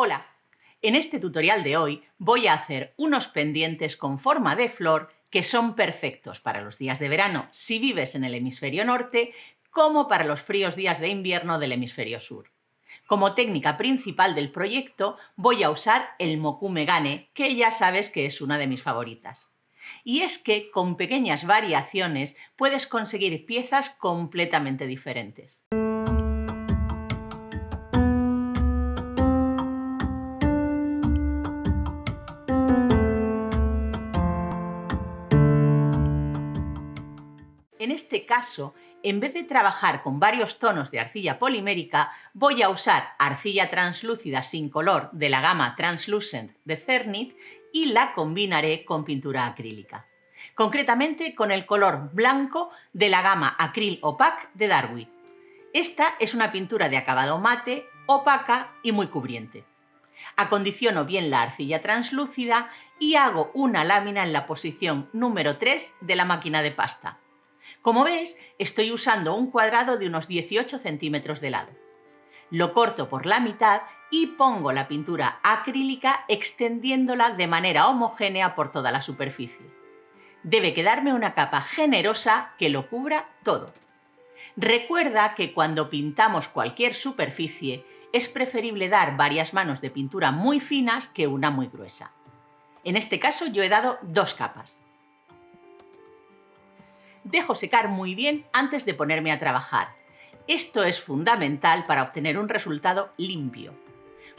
Hola, en este tutorial de hoy voy a hacer unos pendientes con forma de flor que son perfectos para los días de verano si vives en el hemisferio norte, como para los fríos días de invierno del hemisferio sur. Como técnica principal del proyecto voy a usar el Moku Megane, que ya sabes que es una de mis favoritas. Y es que con pequeñas variaciones puedes conseguir piezas completamente diferentes. En este caso, en vez de trabajar con varios tonos de arcilla polimérica, voy a usar arcilla translúcida sin color de la gama Translucent de Cernit y la combinaré con pintura acrílica. Concretamente con el color blanco de la gama Acryl Opaque de Darwin. Esta es una pintura de acabado mate, opaca y muy cubriente. Acondiciono bien la arcilla translúcida y hago una lámina en la posición número 3 de la máquina de pasta. Como ves, estoy usando un cuadrado de unos 18 centímetros de lado. Lo corto por la mitad y pongo la pintura acrílica extendiéndola de manera homogénea por toda la superficie. Debe quedarme una capa generosa que lo cubra todo. Recuerda que cuando pintamos cualquier superficie es preferible dar varias manos de pintura muy finas que una muy gruesa. En este caso yo he dado 2 capas. Dejo secar muy bien antes de ponerme a trabajar. Esto es fundamental para obtener un resultado limpio.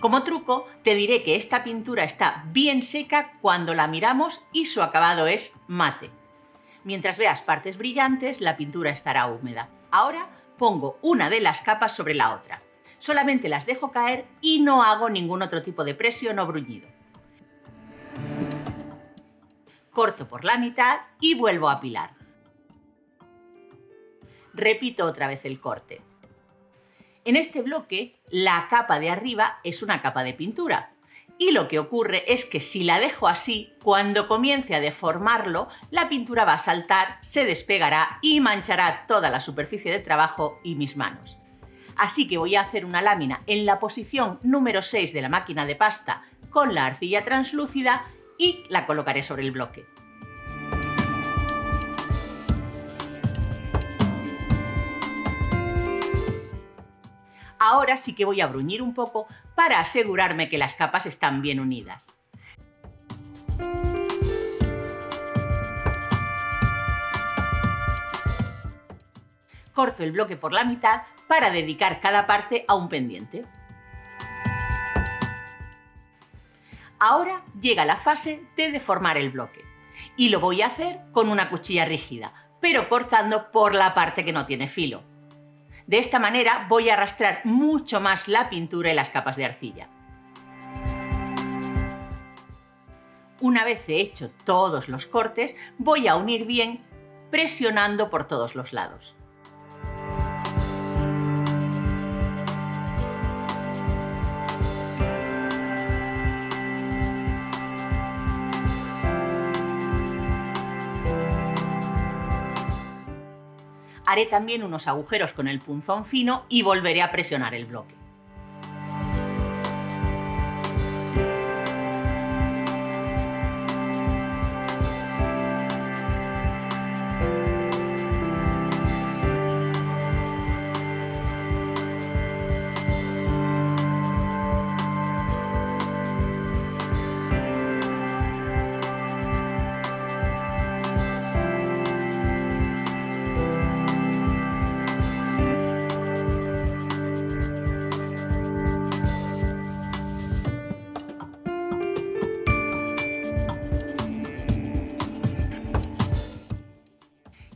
Como truco, te diré que esta pintura está bien seca cuando la miramos y su acabado es mate. Mientras veas partes brillantes, la pintura estará húmeda. Ahora pongo una de las capas sobre la otra. Solamente las dejo caer y no hago ningún otro tipo de presión o bruñido. Corto por la mitad y vuelvo a apilar. Repito otra vez el corte. En este bloque, la capa de arriba es una capa de pintura. Y lo que ocurre es que si la dejo así, cuando comience a deformarlo, la pintura va a saltar, se despegará y manchará toda la superficie de trabajo y mis manos. Así que voy a hacer una lámina en la posición número 6 de la máquina de pasta con la arcilla translúcida y la colocaré sobre el bloque. Ahora sí que voy a bruñir un poco para asegurarme que las capas están bien unidas. Corto el bloque por la mitad para dedicar cada parte a un pendiente. Ahora llega la fase de deformar el bloque y lo voy a hacer con una cuchilla rígida, pero cortando por la parte que no tiene filo. De esta manera voy a arrastrar mucho más la pintura y las capas de arcilla. Una vez he hecho todos los cortes, voy a unir bien presionando por todos los lados. Haré también unos agujeros con el punzón fino y volveré a presionar el bloque.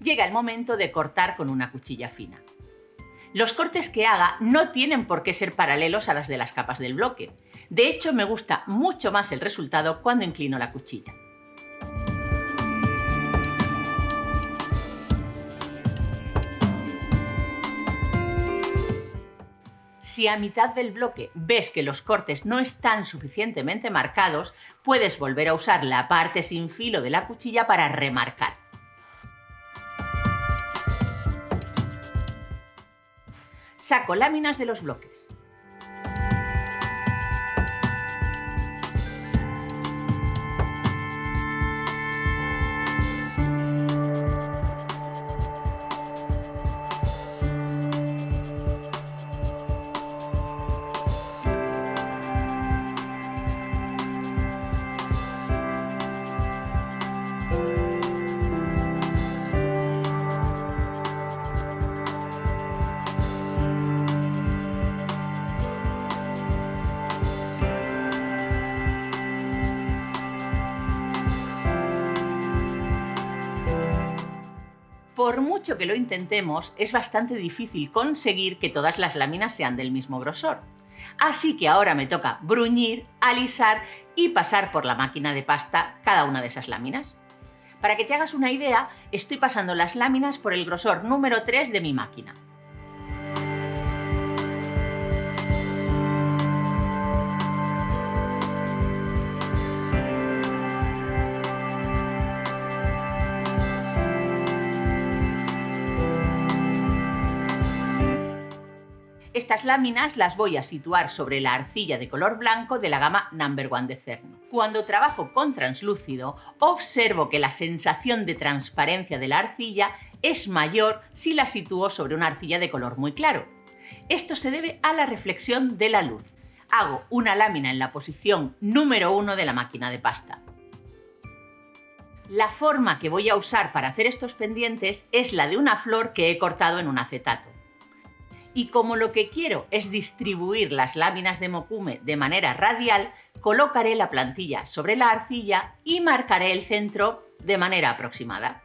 Llega el momento de cortar con una cuchilla fina. Los cortes que haga no tienen por qué ser paralelos a las de las capas del bloque. De hecho, me gusta mucho más el resultado cuando inclino la cuchilla. Si a mitad del bloque ves que los cortes no están suficientemente marcados, puedes volver a usar la parte sin filo de la cuchilla para remarcar. Saco láminas de los bloques. Por mucho que lo intentemos, es bastante difícil conseguir que todas las láminas sean del mismo grosor. Así que ahora me toca bruñir, alisar y pasar por la máquina de pasta cada una de esas láminas. Para que te hagas una idea, estoy pasando las láminas por el grosor número 3 de mi máquina. Estas láminas las voy a situar sobre la arcilla de color blanco de la gama No. 1 de Cernit. Cuando trabajo con translúcido, observo que la sensación de transparencia de la arcilla es mayor si la sitúo sobre una arcilla de color muy claro. Esto se debe a la reflexión de la luz. Hago una lámina en la posición número 1 de la máquina de pasta. La forma que voy a usar para hacer estos pendientes es la de una flor que he cortado en un acetato. Y como lo que quiero es distribuir las láminas de mokume de manera radial, colocaré la plantilla sobre la arcilla y marcaré el centro de manera aproximada.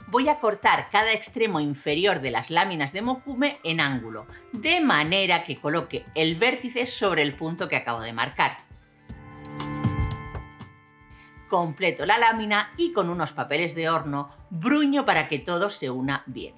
Voy a cortar cada extremo inferior de las láminas de mokume en ángulo, de manera que coloque el vértice sobre el punto que acabo de marcar. Completo la lámina y con unos papeles de horno bruño para que todo se una bien.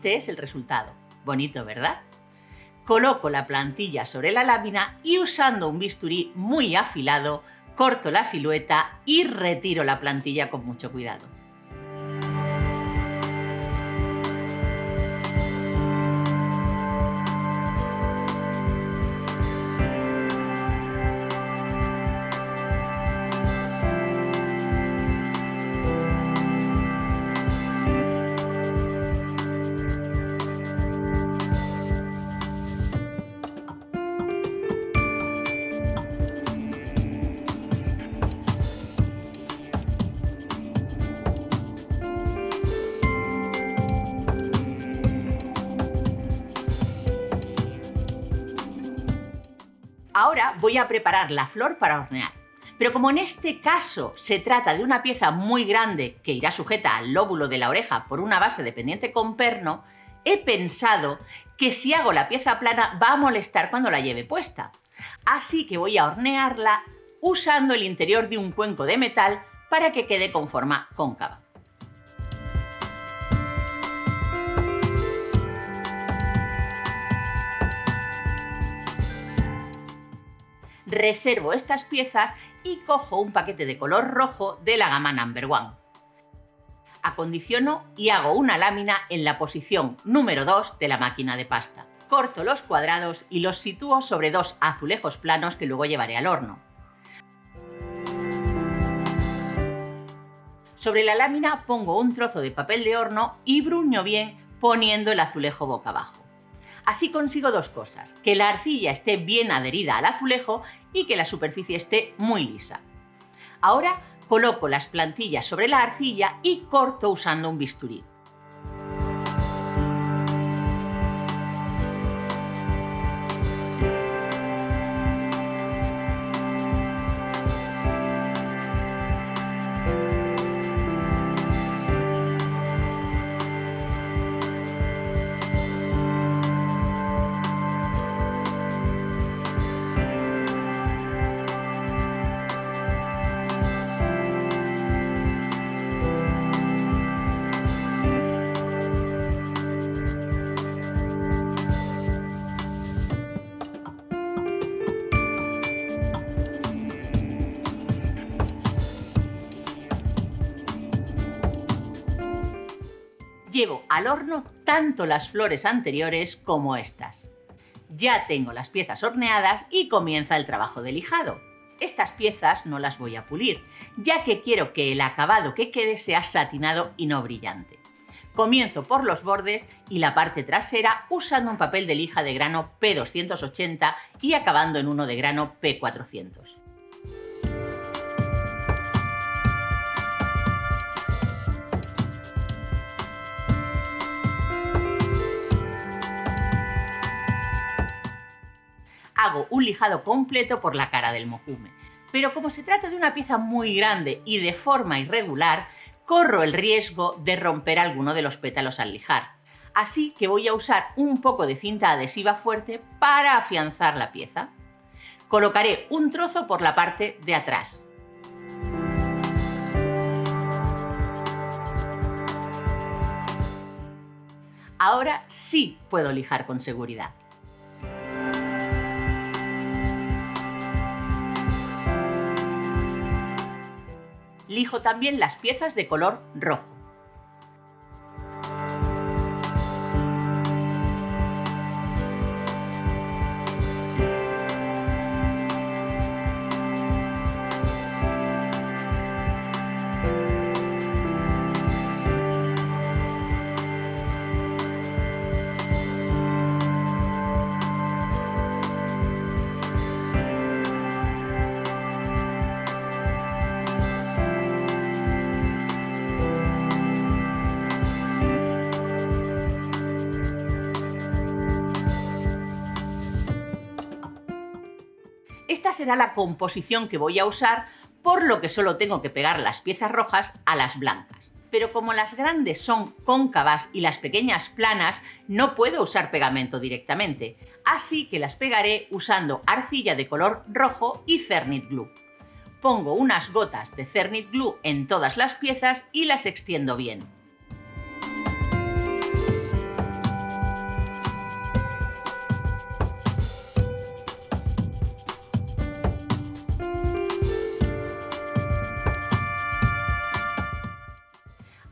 Este es el resultado. Bonito, ¿verdad? Coloco la plantilla sobre la lámina y usando un bisturí muy afilado, corto la silueta y retiro la plantilla con mucho cuidado. Ahora voy a preparar la flor para hornear. Pero como en este caso se trata de una pieza muy grande que irá sujeta al lóbulo de la oreja por una base de pendiente con perno, he pensado que si hago la pieza plana va a molestar cuando la lleve puesta. Así que voy a hornearla usando el interior de un cuenco de metal para que quede con forma cóncava. Reservo estas piezas y cojo un paquete de color rojo de la gama No. 1. Acondiciono y hago una lámina en la posición número 2 de la máquina de pasta. Corto los cuadrados y los sitúo sobre dos azulejos planos que luego llevaré al horno. Sobre la lámina pongo un trozo de papel de horno y bruño bien poniendo el azulejo boca abajo. Así consigo dos cosas, que la arcilla esté bien adherida al azulejo y que la superficie esté muy lisa. Ahora coloco las plantillas sobre la arcilla y corto usando un bisturí. Llevo al horno tanto las flores anteriores como estas. Ya tengo las piezas horneadas y comienza el trabajo de lijado. Estas piezas no las voy a pulir, ya que quiero que el acabado que quede sea satinado y no brillante. Comienzo por los bordes y la parte trasera usando un papel de lija de grano P280 y acabando en uno de grano P400. Hago un lijado completo por la cara del mokume, pero como se trata de una pieza muy grande y de forma irregular, corro el riesgo de romper alguno de los pétalos al lijar. Así que voy a usar un poco de cinta adhesiva fuerte para afianzar la pieza. Colocaré un trozo por la parte de atrás. Ahora sí puedo lijar con seguridad. Lijo también las piezas de color rojo. Esta será la composición que voy a usar, por lo que solo tengo que pegar las piezas rojas a las blancas. Pero como las grandes son cóncavas y las pequeñas planas, no puedo usar pegamento directamente, así que las pegaré usando arcilla de color rojo y Cernit Glue. Pongo unas gotas de Cernit Glue en todas las piezas y las extiendo bien.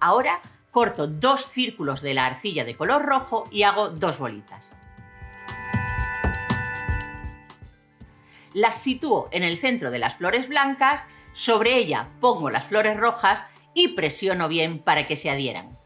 Ahora corto 2 círculos de la arcilla de color rojo y hago 2 bolitas. Las sitúo en el centro de las flores blancas, sobre ella pongo las flores rojas y presiono bien para que se adhieran.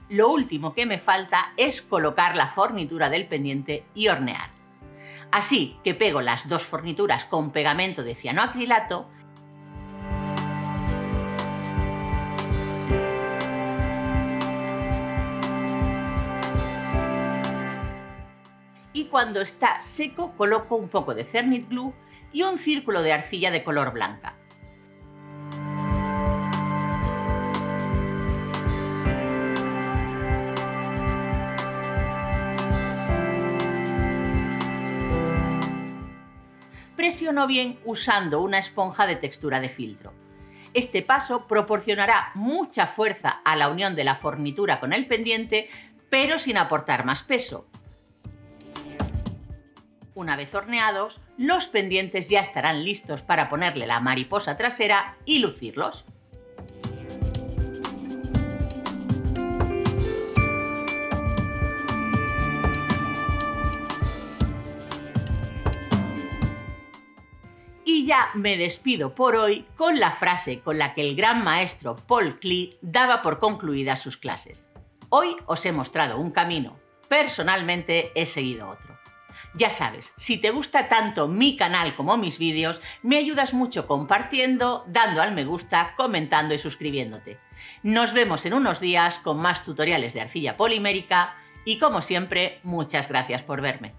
Lo último que me falta es colocar la fornitura del pendiente y hornear. Así que pego las 2 fornituras con pegamento de cianoacrilato y cuando está seco coloco un poco de Cernit Glue y un círculo de arcilla de color blanca. Presiono bien usando una esponja de textura de filtro. Este paso proporcionará mucha fuerza a la unión de la fornitura con el pendiente, pero sin aportar más peso. Una vez horneados, los pendientes ya estarán listos para ponerle la mariposa trasera y lucirlos. Y ya me despido por hoy con la frase con la que el gran maestro Paul Klee daba por concluidas sus clases. Hoy os he mostrado un camino, personalmente he seguido otro. Ya sabes, si te gusta tanto mi canal como mis vídeos, me ayudas mucho compartiendo, dando al me gusta, comentando y suscribiéndote. Nos vemos en unos días con más tutoriales de arcilla polimérica y como siempre, muchas gracias por verme.